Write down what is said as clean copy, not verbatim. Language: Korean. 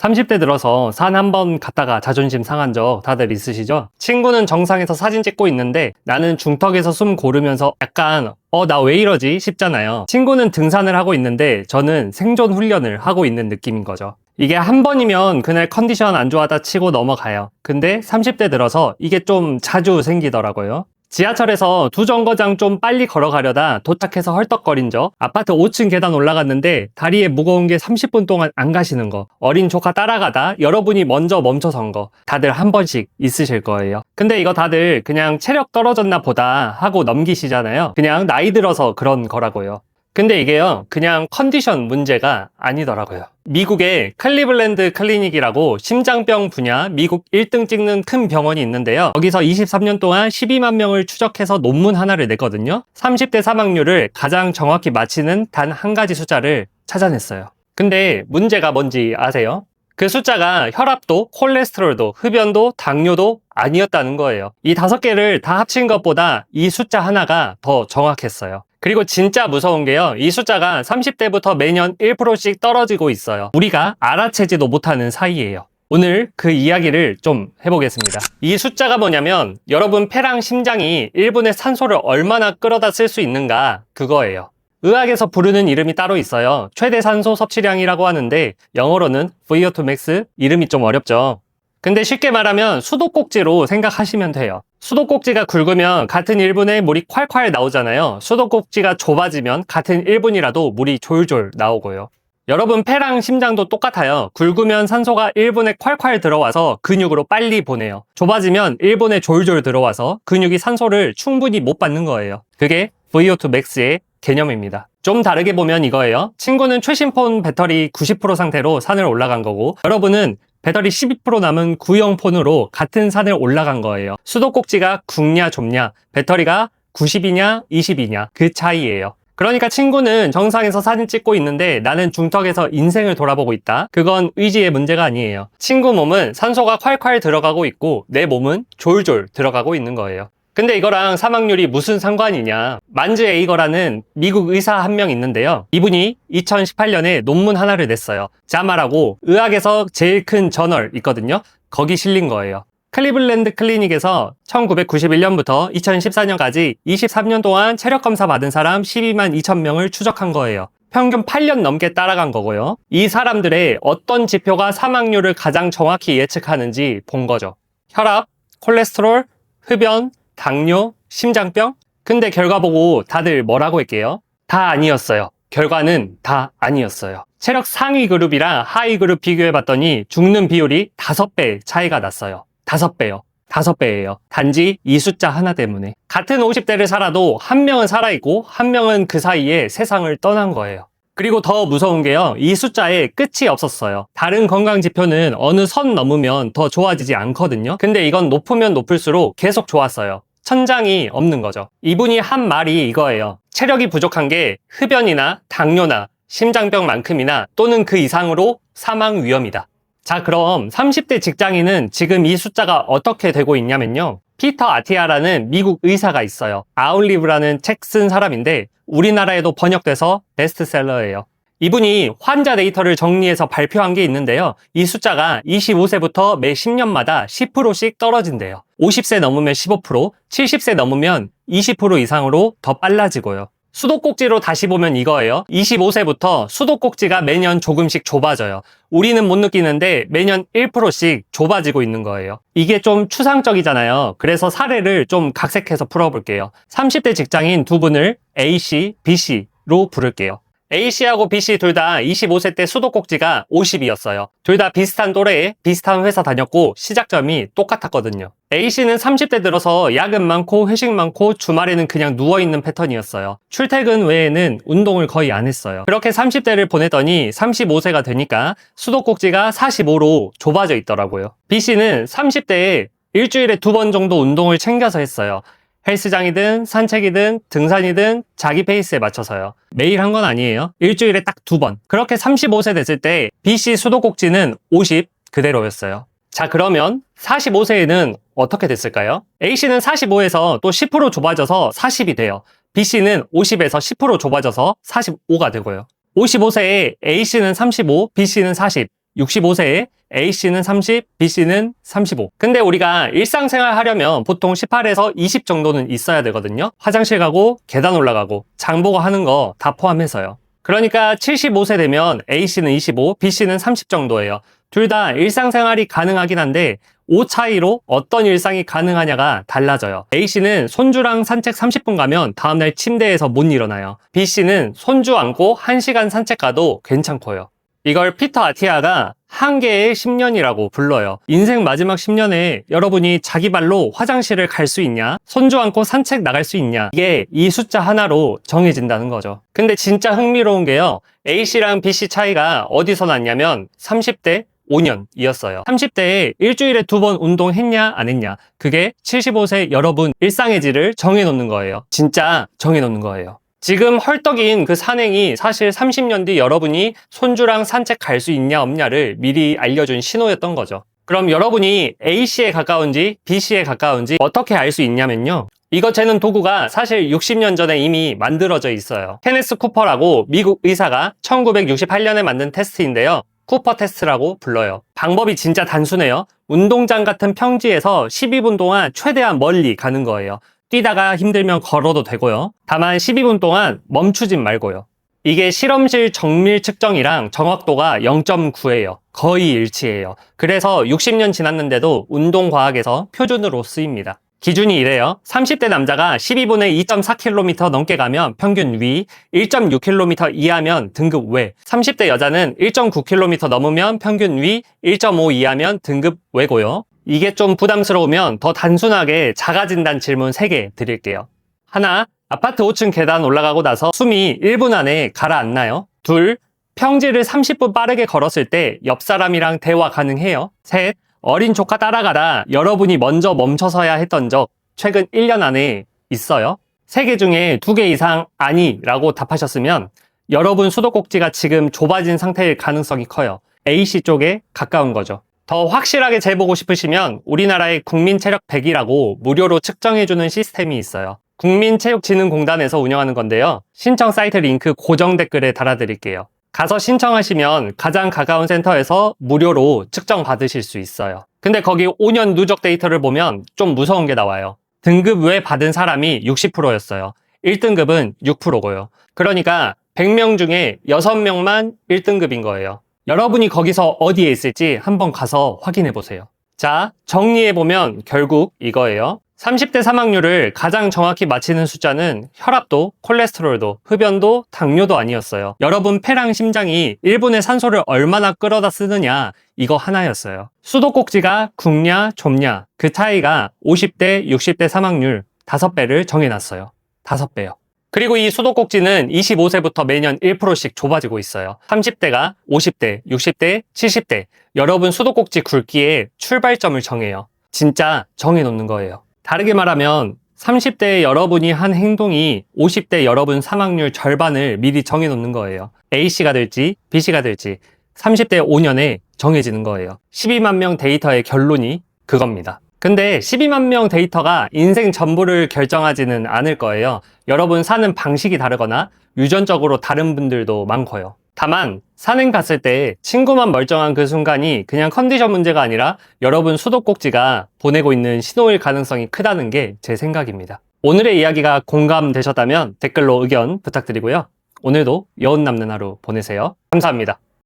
30대 들어서 산 한 번 갔다가 자존심 상한 적 다들 있으시죠? 친구는 정상에서 사진 찍고 있는데 나는 중턱에서 숨 고르면서 약간 나 왜 이러지? 싶잖아요. 친구는 등산을 하고 있는데 저는 생존 훈련을 하고 있는 느낌인 거죠. 이게 한 번이면 그날 컨디션 안 좋아다 치고 넘어가요. 근데 30대 들어서 이게 좀 자주 생기더라고요. 지하철에서 두 정거장 좀 빨리 걸어가려다 도착해서 헐떡거린 적, 아파트 5층 계단 올라갔는데 다리에 무거운 게 30분 동안 안 가시는 거, 어린 조카 따라가다 여러분이 먼저 멈춰선 거, 다들 한 번씩 있으실 거예요. 근데 이거 다들 그냥 체력 떨어졌나 보다 하고 넘기시잖아요. 그냥 나이 들어서 그런 거라고요. 근데 이게요, 그냥 컨디션 문제가 아니더라고요. 미국의 클리블랜드 클리닉이라고 심장병 분야 미국 1등 찍는 큰 병원이 있는데요. 거기서 23년 동안 12만 명을 추적해서 논문 하나를 냈거든요. 30대 사망률을 가장 정확히 맞히는 단 한 가지 숫자를 찾아냈어요. 근데 문제가 뭔지 아세요? 그 숫자가 혈압도, 콜레스테롤도, 흡연도, 당뇨도 아니었다는 거예요. 이 5개를 다 합친 것보다 이 숫자 하나가 더 정확했어요. 그리고 진짜 무서운 게요, 이 숫자가 30대부터 매년 1%씩 떨어지고 있어요. 우리가 알아채지도 못하는 사이예요. 오늘 그 이야기를 좀 해보겠습니다. 이 숫자가 뭐냐면 여러분 폐랑 심장이 1분에 산소를 얼마나 끌어다 쓸 수 있는가, 그거예요. 의학에서 부르는 이름이 따로 있어요. 최대 산소 섭취량이라고 하는데 영어로는 VO2 max, 이름이 좀 어렵죠. 근데 쉽게 말하면 수도꼭지로 생각하시면 돼요. 수도꼭지가 굵으면 같은 1분에 물이 콸콸 나오잖아요. 수도꼭지가 좁아지면 같은 1분이라도 물이 졸졸 나오고요. 여러분 폐랑 심장도 똑같아요. 굵으면 산소가 1분에 콸콸 들어와서 근육으로 빨리 보내요. 좁아지면 1분에 졸졸 들어와서 근육이 산소를 충분히 못 받는 거예요. 그게 VO2 max의 개념입니다. 좀 다르게 보면 이거예요. 친구는 최신 폰 배터리 90% 상태로 산을 올라간 거고, 여러분은 배터리 12% 남은 구형 폰으로 같은 산을 올라간 거예요. 수도꼭지가 굵냐 좁냐, 배터리가 90이냐 20이냐, 그 차이예요. 그러니까 친구는 정상에서 사진 찍고 있는데 나는 중턱에서 인생을 돌아보고 있다. 그건 의지의 문제가 아니에요. 친구 몸은 산소가 콸콸 들어가고 있고 내 몸은 졸졸 들어가고 있는 거예요. 근데 이거랑 사망률이 무슨 상관이냐? 만즈 에이거라는 미국 의사 한 명 있는데요. 이분이 2018년에 논문 하나를 냈어요. 자마라고 의학에서 제일 큰 저널 있거든요. 거기 실린 거예요. 클리블랜드 클리닉에서 1991년부터 2014년까지 23년 동안 체력 검사 받은 사람 12만 2천 명을 추적한 거예요. 평균 8년 넘게 따라간 거고요. 이 사람들의 어떤 지표가 사망률을 가장 정확히 예측하는지 본 거죠. 혈압, 콜레스테롤, 흡연, 당뇨, 심장병? 근데 결과 보고 다들 뭐라고 할게요? 다 아니었어요. 결과는 다 아니었어요. 체력 상위 그룹이랑 하위 그룹 비교해봤더니 죽는 비율이 5배 차이가 났어요. 5배요. 5배예요. 단지 이 숫자 하나 때문에. 같은 50대를 살아도 한 명은 살아있고 한 명은 그 사이에 세상을 떠난 거예요. 그리고 더 무서운 게요, 이 숫자에 끝이 없었어요. 다른 건강 지표는 어느 선 넘으면 더 좋아지지 않거든요. 근데 이건 높으면 높을수록 계속 좋았어요. 천장이 없는 거죠. 이분이 한 말이 이거예요. 체력이 부족한 게 흡연이나 당뇨나 심장병만큼이나 또는 그 이상으로 사망 위험이다. 자, 그럼 30대 직장인은 지금 이 숫자가 어떻게 되고 있냐면요, 피터 아티아라는 미국 의사가 있어요. 아웃리브라는 책 쓴 사람인데 우리나라에도 번역돼서 베스트셀러예요. 이분이 환자 데이터를 정리해서 발표한 게 있는데요. 이 숫자가 25세부터 매 10년마다 10%씩 떨어진대요. 50세 넘으면 15%, 70세 넘으면 20% 이상으로 더 빨라지고요. 수도꼭지로 다시 보면 이거예요. 25세부터 수도꼭지가 매년 조금씩 좁아져요. 우리는 못 느끼는데 매년 1%씩 좁아지고 있는 거예요. 이게 좀 추상적이잖아요. 그래서 사례를 좀 각색해서 풀어볼게요. 30대 직장인 두 분을 A씨, B씨로 부를게요. A씨하고 B씨 둘 다 25세 때 수도꼭지가 50이었어요. 둘 다 비슷한 또래에 비슷한 회사 다녔고 시작점이 똑같았거든요. A씨는 30대 들어서 야근 많고 회식 많고 주말에는 그냥 누워있는 패턴이었어요. 출퇴근 외에는 운동을 거의 안 했어요. 그렇게 30대를 보내더니 35세가 되니까 수도꼭지가 45로 좁아져 있더라고요. B씨는 30대에 일주일에 2번 정도 운동을 챙겨서 했어요. 헬스장이든 산책이든 등산이든 자기 페이스에 맞춰서요. 매일 한 건 아니에요. 일주일에 딱 2번. 그렇게 35세 됐을 때 B씨 수도꼭지는 50 그대로였어요. 자, 그러면 45세에는 어떻게 됐을까요? A씨는 45에서 또 10% 좁아져서 40이 돼요. B씨는 50에서 10% 좁아져서 45가 되고요. 55세에 A씨는 35, B씨는 40. 65세에 A씨는 30, B씨는 35. 근데 우리가 일상생활 하려면 보통 18에서 20 정도는 있어야 되거든요. 화장실 가고 계단 올라가고 장 보고 하는 거 다 포함해서요. 그러니까 75세 되면 A씨는 25, B씨는 30 정도예요. 둘 다 일상생활이 가능하긴 한데 5 차이로 어떤 일상이 가능하냐가 달라져요. A씨는 손주랑 산책 30분 가면 다음날 침대에서 못 일어나요. B씨는 손주 안고 1시간 산책 가도 괜찮고요. 이걸 피터 아티아가 한계의 10년이라고 불러요. 인생 마지막 10년에 여러분이 자기 발로 화장실을 갈 수 있냐? 손주 안고 산책 나갈 수 있냐? 이게 이 숫자 하나로 정해진다는 거죠. 근데 진짜 흥미로운 게요. A씨랑 B씨 차이가 어디서 났냐면 30대 5년이었어요. 30대에 일주일에 2번 운동했냐 안 했냐, 그게 75세 여러분 일상의 질을 정해놓는 거예요. 진짜 정해놓는 거예요. 지금 헐떡인 그 산행이 사실 30년 뒤 여러분이 손주랑 산책 갈 수 있냐 없냐를 미리 알려준 신호였던 거죠. 그럼 여러분이 A씨에 가까운지 B씨에 가까운지 어떻게 알 수 있냐면요, 이거 재는 도구가 사실 60년 전에 이미 만들어져 있어요. 케네스 쿠퍼라고 미국 의사가 1968년에 만든 테스트인데요, 쿠퍼 테스트라고 불러요. 방법이 진짜 단순해요. 운동장 같은 평지에서 12분 동안 최대한 멀리 가는 거예요. 뛰다가 힘들면 걸어도 되고요. 다만 12분 동안 멈추진 말고요. 이게 실험실 정밀 측정이랑 정확도가 0.9예요. 거의 일치해요. 그래서 60년 지났는데도 운동과학에서 표준으로 쓰입니다. 기준이 이래요. 30대 남자가 12분에 2.4km 넘게 가면 평균 위, 1.6km 이하면 등급 외, 30대 여자는 1.9km 넘으면 평균 위, 1.5 이하면 등급 외고요. 이게 좀 부담스러우면 더 단순하게 자가진단 질문 3개 드릴게요. 하나, 아파트 5층 계단 올라가고 나서 숨이 1분 안에 가라앉나요? 둘, 평지를 30분 빠르게 걸었을 때 옆 사람이랑 대화 가능해요? 셋, 어린 조카 따라가다 여러분이 먼저 멈춰서야 했던 적 최근 1년 안에 있어요? 3개 중에 2개 이상 아니라고 답하셨으면 여러분 수도꼭지가 지금 좁아진 상태일 가능성이 커요. A씨 쪽에 가까운 거죠. 더 확실하게 재보고 싶으시면 우리나라의 국민체력 100이라고 무료로 측정해주는 시스템이 있어요. 국민체육진흥공단에서 운영하는 건데요. 신청 사이트 링크 고정 댓글에 달아드릴게요. 가서 신청하시면 가장 가까운 센터에서 무료로 측정 받으실 수 있어요. 근데 거기 5년 누적 데이터를 보면 좀 무서운 게 나와요. 등급 외 받은 사람이 60%였어요. 1등급은 6%고요. 그러니까 100명 중에 6명만 1등급인 거예요. 여러분이 거기서 어디에 있을지 한번 가서 확인해 보세요. 자, 정리해보면 결국 이거예요. 30대 사망률을 가장 정확히 맞히는 숫자는 혈압도, 콜레스테롤도, 흡연도, 당뇨도 아니었어요. 여러분 폐랑 심장이 1분에 산소를 얼마나 끌어다 쓰느냐, 이거 하나였어요. 수도꼭지가 굵냐 좁냐, 그 차이가 50대, 60대 사망률 5배를 정해놨어요. 5배요. 그리고 이 수도꼭지는 25세부터 매년 1%씩 좁아지고 있어요. 30대가 50대, 60대, 70대. 여러분 수도꼭지 굵기에 출발점을 정해요. 진짜 정해놓는 거예요. 다르게 말하면 30대 여러분이 한 행동이 50대 여러분 사망률 절반을 미리 정해놓는 거예요. A씨가 될지 B씨가 될지 30대 5년에 정해지는 거예요. 12만 명 데이터의 결론이 그겁니다. 근데 12만 명 데이터가 인생 전부를 결정하지는 않을 거예요. 여러분 사는 방식이 다르거나 유전적으로 다른 분들도 많고요. 다만 산행 갔을 때 친구만 멀쩡한 그 순간이 그냥 컨디션 문제가 아니라 여러분 수도꼭지가 보내고 있는 신호일 가능성이 크다는 게 제 생각입니다. 오늘의 이야기가 공감되셨다면 댓글로 의견 부탁드리고요. 오늘도 여운 남는 하루 보내세요. 감사합니다.